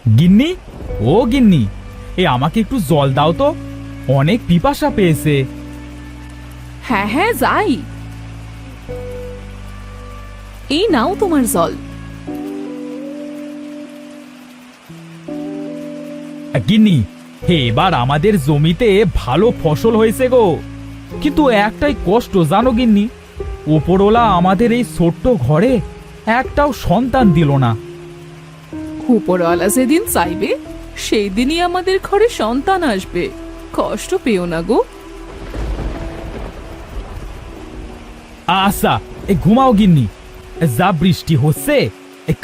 গিন্নি, ও গিন্নি, আমাকে একটু জল দাও তো, অনেক পিপাসা পেয়েছে। হ্যাঁ হ্যাঁ যাই, এই নাও তোমার জল। গিন্নি, এবার আমাদের জমিতে ভালো ফসল হয়েছে গো, কিন্তু একটাই কষ্ট জানো গিন্নি, ওপরওয়ালা আমাদের এই ছোট্ট ঘরে একটাও সন্তান দিল না। উপরওয়ালা যেদিন চাইবে সেই দিনই আমাদের ঘরে সন্তান আসবে, কষ্ট পেও না গো। আচ্ছা, ঘুমাও গিন্নি, যা বৃষ্টি হচ্ছে,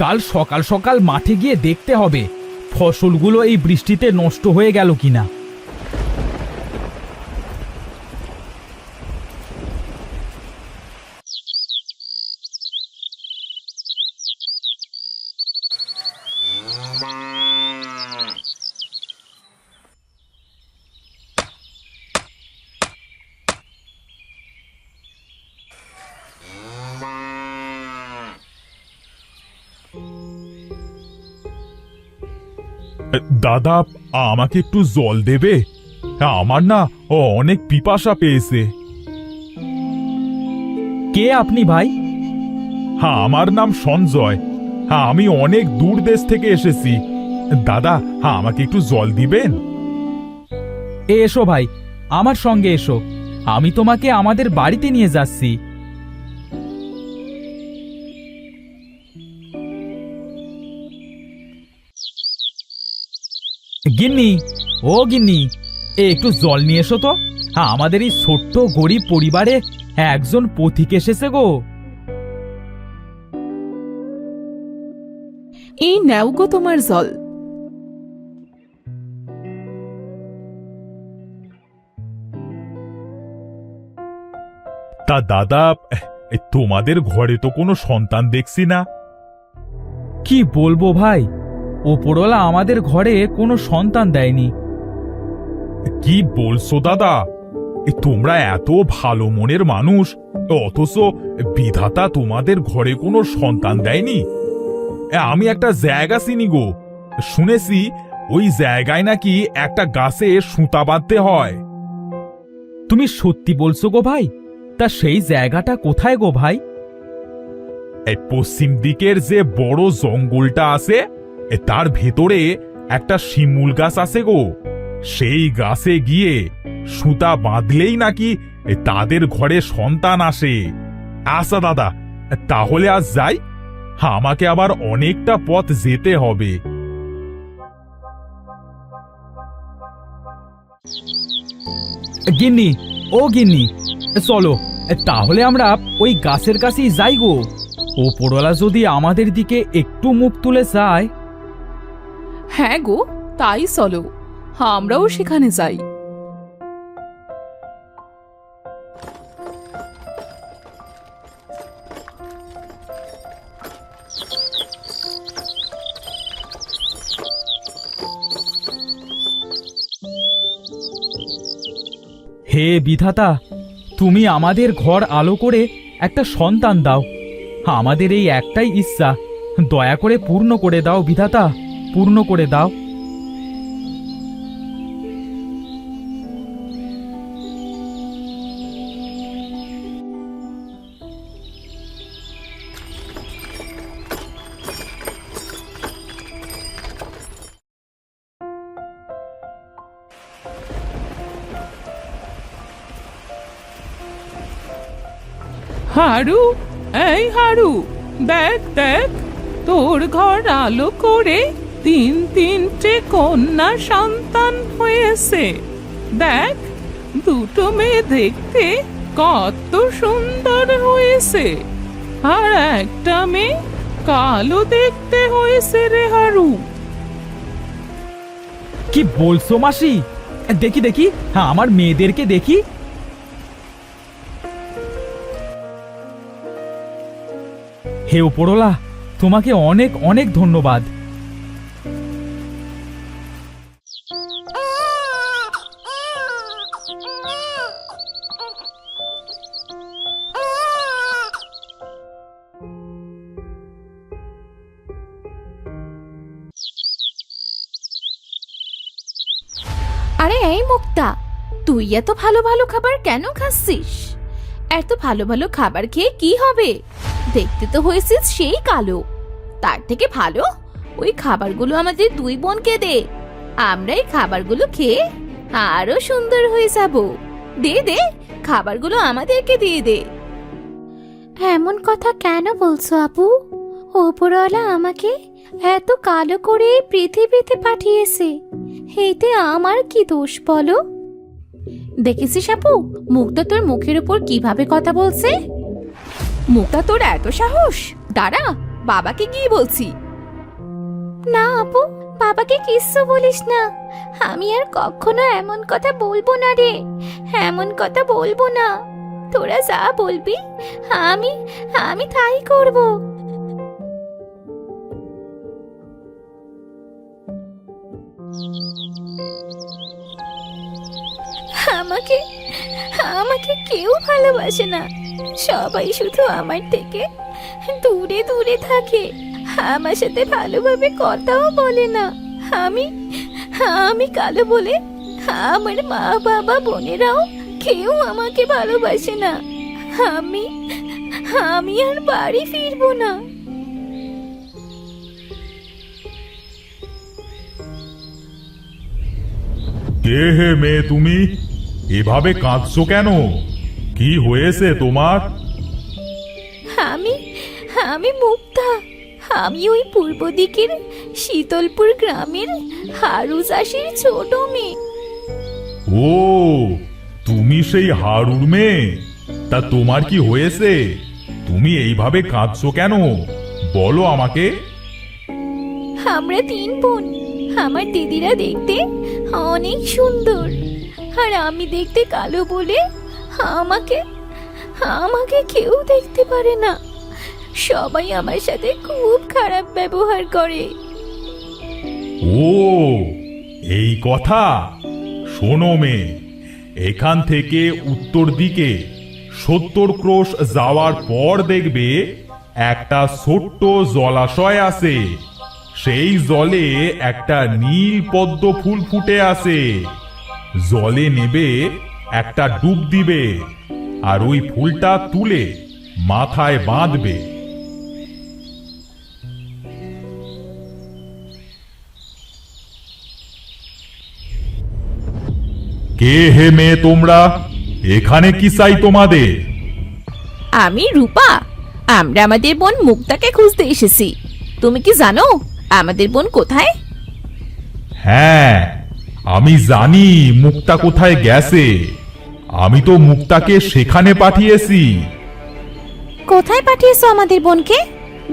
কাল সকাল সকাল মাঠে গিয়ে দেখতে হবে ফসলগুলো এই বৃষ্টিতে নষ্ট হয়ে গেল কিনা। দাদা, আমাকে একটু জল দেবে? আমার না অনেক পিপাসা পেয়েছে। কে আপনি ভাই? আমার নাম সঞ্জয়। আমি অনেক দূর দেশ থেকে এসেছি। দাদা, আমাকে একটু জল দিবেন? এসো ভাই, আমার সঙ্গে এসো, আমি তোমাকে আমাদের বাড়িতে নিয়ে যাচ্ছি। গিন্নি, ও গিন্নি, একটু জল নিয়ে এসো তো, আমাদের এই ছোট্ট গরিব পরিবারে একজন পথিক এসেছে গো। এই নাও গো তোমার জল। তা দাদা, তোমাদের ঘরে তো কোনো সন্তান দেখছি না। কি বলবো ভাই, ওপরওয়ালা আমাদের ঘরে কোনো সন্তান দেয়নি। কি বলছো দাদা? তোমরা এত ভালো মনের মানুষ, অথচ বিধাতা তোমাদের ঘরে কোনো সন্তান দেয়নি। আমি একটা জায়গা চিনি গো, শুনেছি ওই জায়গায় নাকি একটা গাছে সুতা বাঁধতে হয়। তুমি সত্যি বলছো গো ভাই? তা সেই জায়গাটা কোথায় গো ভাই? এই পশ্চিম দিকের যে বড় জঙ্গলটা আছে, তার ভেতরে একটা শিমুল গাছ আছে গো। সেই গাছে গিয়ে সুতা বাঁধলেই নাকি তাদের ঘরে সন্তান আসে। আচ্ছা দাদা, তাহলে আজ যাই, আমাকে আবার অনেকটা পথ যেতে হবে। গিন্নি, ও গিন্নি, চলো তাহলে আমরা ওই গাছের কাছেই যাই গো, ওপরওয়ালা যদি আমাদের দিকে একটু মুখ তুলে চায়। হ্যাঁ গো, তাই চলো, আমরাও সেখানে যাই। হে বিধাতা, তুমি আমাদের ঘর আলো করে একটা সন্তান দাও, আমাদের এই একটাই ইচ্ছা, দয়া করে পূর্ণ করে দাও বিধাতা, পূর্ণ করে দাও। হারু, এই হারু, দেখ দেখ, তোর ঘর আলো করে তিনটে কন্যা সন্তান হয়েছে। দেখ, দুটো মেয়ে দেখতে কত সুন্দর হয়েছে, আর একটা মেয়ে কালো দেখতে হয়েছে রে হারু। কি বলছো মাসি? দেখি দেখি, আমার মেয়েদেরকে দেখি। হে উপরওয়ালা, তোমাকে অনেক অনেক ধন্যবাদ। এই মুক্তা, তুই এত ভালো ভালো খাবার কেন খাচ্ছিস? এত ভালো ভালো খাবার খেয়ে কি হবে? দেখতে তো হয়েছিস সেই কালো। তার থেকে ভালো ওই খাবারগুলো আমাদের দুই বোনকে দে। আমরা এই খাবারগুলো খেয়ে আরো সুন্দর হয়ে যাব। দে দে, খাবারগুলো আমাদেরকে দিয়ে দে। এমন কথা কেন বলছো আপু? ওপরওয়ালা আমাকে এত কালো করে এই পৃথিবীতে পাঠিয়েছে, এতে আমার কি দোষ বলো? দেখেছিস আপু, মুক্তা তোর মুখের উপর কিভাবে কথা বলছে? মুক্তা, তোর এত সাহস? দাঁড়া, বাবাকে গিয়ে বলছি। না আপু, বাবাকে কিচ্ছু বলিস না। আমি আর কখনো এমন কথা বলবো না রে, এমন কথা বলবো না। তোরা যা বলবি আমি আমি তাই করব। আমাকে আমাকে কেউ ভালোবাসে না, সবাই শুধু আমার থেকে দূরে দূরে থাকে, আমার সাথে ভালোভাবে কথাও বলে না। আমি আমি কালো বলে আমার মা বাবা বোনেরাও কেউ আমাকে ভালোবাসে না। আমি আমি আর বাড়ি ফিরবো না। কে হে মেয়ে তুমি? এভাবে কাঁদছো কেন? কি হয়েছে তোমার? আমি আমি মুক্তা। আমি ওই পূর্ব দিকের শীতলপুর গ্রামের হারু চাষির ছোট মেয়ে। ও, তুমি সেই হারুর মেয়ে? তা তোমার কি হয়েছে? তুমি এইভাবে কাঁদছো কেন? বলো আমাকে। আমরা তিন বোন। আমার দিদিরা দেখতে অনেক সুন্দর, আর আমি দেখতে কালো বলে আমাকে আমাকে কেউ দেখতে পারে না। সবাই আমার সাথে খুব খারাপ ব্যবহার করে। ও, এই কথা। শোনো মেয়ে, এখান থেকে উত্তর দিকে 70 ক্রোশ যাওয়ার পর দেখবে একটা ছোট্ট জলাশয় আছে। সেই জলে একটা নীল পদ্ম ফুল ফুটে আছে। জলে নেবে, একটা ডুব দিবে, আর ওই ফুলটা তুলে মাথায় বাঁধবে। কে হে মেয়ে তোমরা? এখানে কি চাই তোমাদের? আমি রূপা। আমরা আমাদের বোন মুক্তাকে খুঁজতে এসেছি। তুমি কি জানো আমাদের বোন কোথায়? হ্যাঁ, আমি জানি মুক্তা কোথায় গেছে। আমি তো মুক্তাকে সেখানে পাঠিয়েছি। কোথায় পাঠিয়েছো আমাদের বোনকে?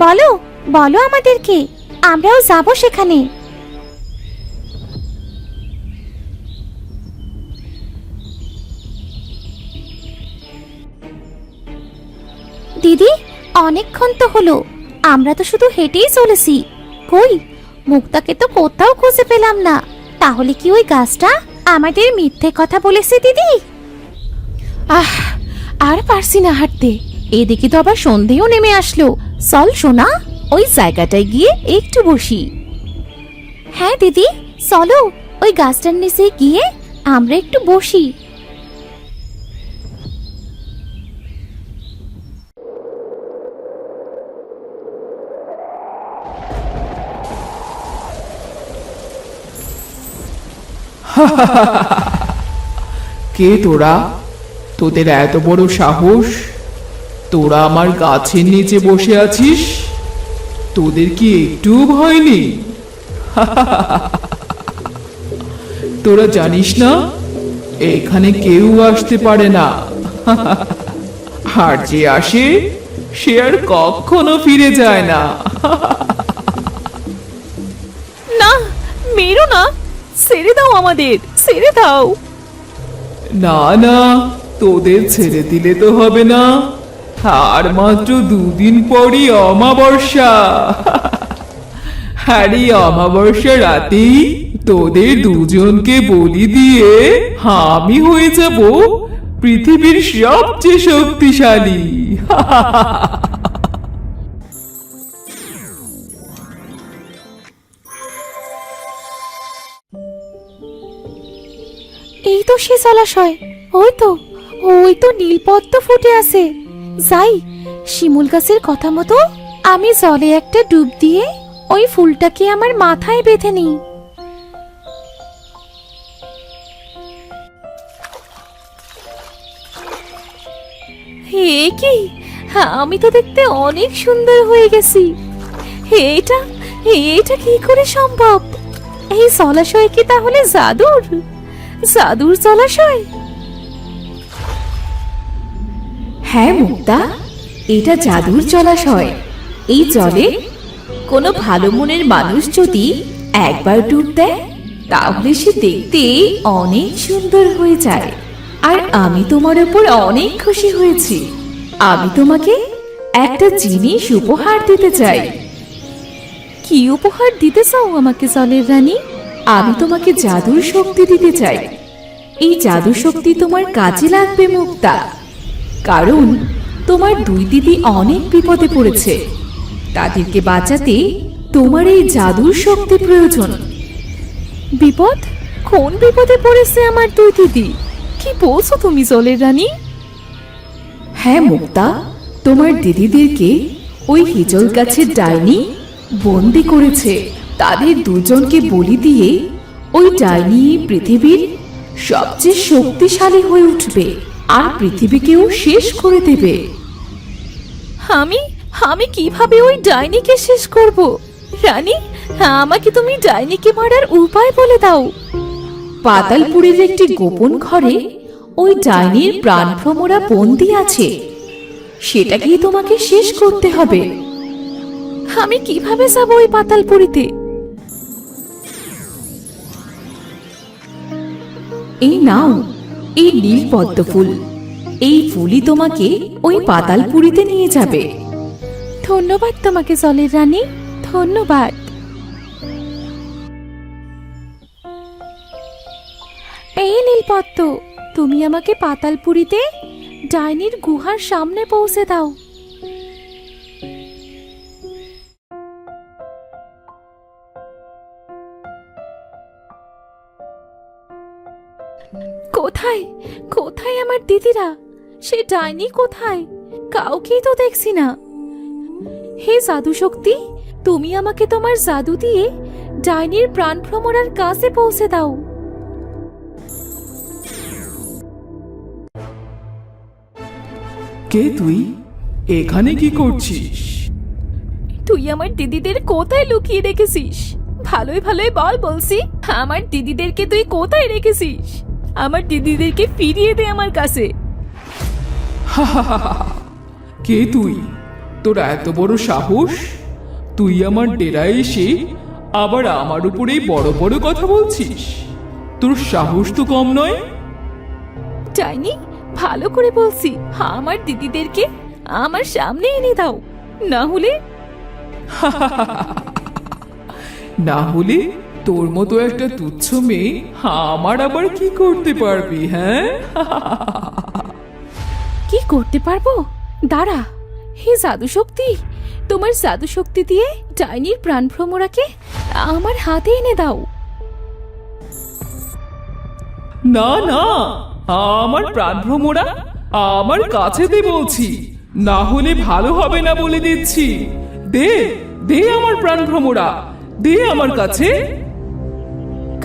বলো বলো আমাদেরকে, আমরাও যাব সেখানে। দিদি, অনেকক্ষণ তো হলো, আমরা তো শুধু হেঁটেই চলেছি। কই, মুক্তাকে তো কোথাও খুঁজে পেলাম না। তাহলে কি ওই গাছটা আমাদের মিথ্যে কথা বলেছে দিদি? আর পারছি না হাঁটতে। এদিকে তো আবার সন্ধেও নেমে আসলো। চল সোনা, ওই জায়গাটায় গিয়ে একটু বসি। হ্যাঁ দিদি, চলো ওই গাছটার নিচে গিয়ে আমরা একটু বসি। কে তোরা? তোদের এত বড় সাহস? তোরা আমার গাছের নিচে বসে আছিস? তোদের কি একটু ভয় নেই? তোরা জানিস না এখানে কেউ আসতে পারে না, আর যে আসে সে আর কখনো ফিরে যায় না। না, মেরো না, ছেড়ে দাও আমাদের, ছেড়ে দাও। না না, তোদের ছেড়ে দিলে তো হবে না। আর মাত্র 2 দিন পরই অমাবস্যা। আর এই অমাবস্যা রাতেই তোদের দুজনকে বলি দিয়ে আমি হয়ে যাব পৃথিবীর সবচেয়ে শক্তিশালী। সে জলাশয়, ওই তো নীলপদ্ম ফুটে আছে। যাই, শিমুল গাছের কথা মতো আমি জলে একটা ডুব দিয়ে ওই ফুলটাকে আমার মাথায় বেঁধে নিই। হে কি, আমি তো দেখতে অনেক সুন্দর হয়ে গেছি। এটা এটা কি করে সম্ভব? এই জলাশয় কি তাহলে জাদুর জলাশয়? হ্যাঁ মুক্তা, এটা জাদুর জলাশয়। এই জলে কোনো ভালো মনের মানুষ যদি একবার ডুব দেয় তাহলে সে দেখতে অনেক সুন্দর হয়ে যায়। আর আমি তোমার উপর অনেক খুশি হয়েছি। আমি তোমাকে একটা জিনিস উপহার দিতে চাই। কি উপহার দিতে চাও আমাকে জলের রানী? আমি তোমাকে জাদুর শক্তি দিতে চাই। এই জাদুর শক্তি তোমার কাজে লাগবে মুক্তা, কারণ তোমার দুই দিদি অনেক বিপদে পড়েছে। তাদেরকে বাঁচাতে তোমার এই জাদুর শক্তি প্রয়োজন। বিপদ? কোন বিপদে পড়েছে আমার দুই দিদি? কি বলছো তুমি জলের রানী? হ্যাঁ মুক্তা, তোমার দিদিদেরকে ওই হিজল গাছের ডাইনি বন্দি করেছে। তাদের দুজনকে বলি দিয়ে ওই ডাইনি পৃথিবীর সবচেয়ে শক্তিশালী হয়ে উঠবে আর পৃথিবীকেও শেষ করে দেবে। আমি কিভাবে ওই ডাইনিকে শেষ করব? রানী, আমাকে তুমি ডাইনিকে মারার উপায় বলে দাও। পাতালপুরের একটি গোপন ঘরে ওই ডাইনির প্রাণভ্রমরা বন্দী আছে। সেটাকেই তোমাকে শেষ করতে হবে। আমি কিভাবে যাব ওই পাতালপুরীতে? এই নাও, এই নীল পদ্ম ফুল। এই ফুলই তোমাকে ওই পাতালপুরীতে নিয়ে যাবে। ধন্যবাদ তোমাকে জলের রানী, ধন্যবাদ। এই নীলপদ্ম, তুমি আমাকে পাতালপুরীতে ডাইনির গুহার সামনে পৌঁছে দাও। কোথায় কোথায় আমার দিদিরা? সে ডাইনি কোথায়? কাউকেই তো দেখছি না। হে জাদু শক্তি, তুমি আমাকে তোমার জাদু দিয়ে ডাইনির প্রাণভ্রমরার কাছে পৌঁছে দাও। কে তুই? এখানে কি করছিস? তুই আমার দিদিদের কোথায় লুকিয়ে রেখেছিস? ভালোই ভালোই বল বলছি, আমার দিদিদেরকে তুই কোথায় রেখেছিস? আমার দিদিদেরকে ফিরিয়ে দে আমার কাছে। কে তুই? তোর এত বড় সাহস? তুই আমার ডেরায় এসে আবার আমার উপরেই বড় বড় কথা বলছিস? তোর সাহস তো কম নয়। ডাইনি, ভালো করে বলছি, আমার দিদিদেরকে আমার সামনে এনে দাও, না হলে তোর মতো একটা তুচ্ছ মেয়ে আমার আবার কি করতে পারবি? হ্যাঁ, কি করতে পারবো? দাঁড়া, হে জাদু শক্তি, তোমার জাদু শক্তি দিয়ে ডাইনির প্রাণভ্রমরাকে আমার হাতে এনে দাও। না না, আমার প্রাণভ্রমরা আমার কাছে দে বলছি, না হলে ভালো হবে না বলে দিচ্ছি। দে দে আমার প্রাণভ্রমরা, দে আমার কাছে।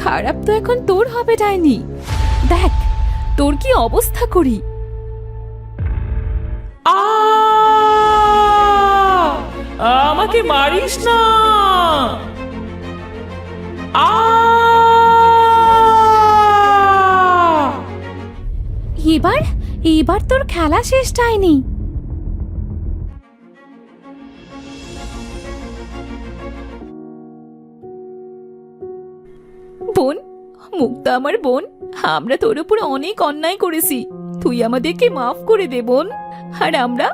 খারাপ তো এখন তোর হবে ডাইনি, দেখ তোর কি অবস্থা করি। আমাকে মারিস না। এবার তোর খেলা শেষ ডাইনি। বোন, মুক্তা আমার বোন, আমরা তোর উপর অনেক অন্যায় করেছি, তুই আমাদেরকে মাফ করে দে বোন। আর আমরা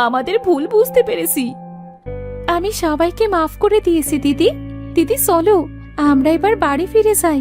আমাদের ভুল বুঝতে পেরেছি। আমি সবাইকে মাফ করে দিয়েছি দিদি। দিদি চলো, আমরা এবার বাড়ি ফিরে যাই।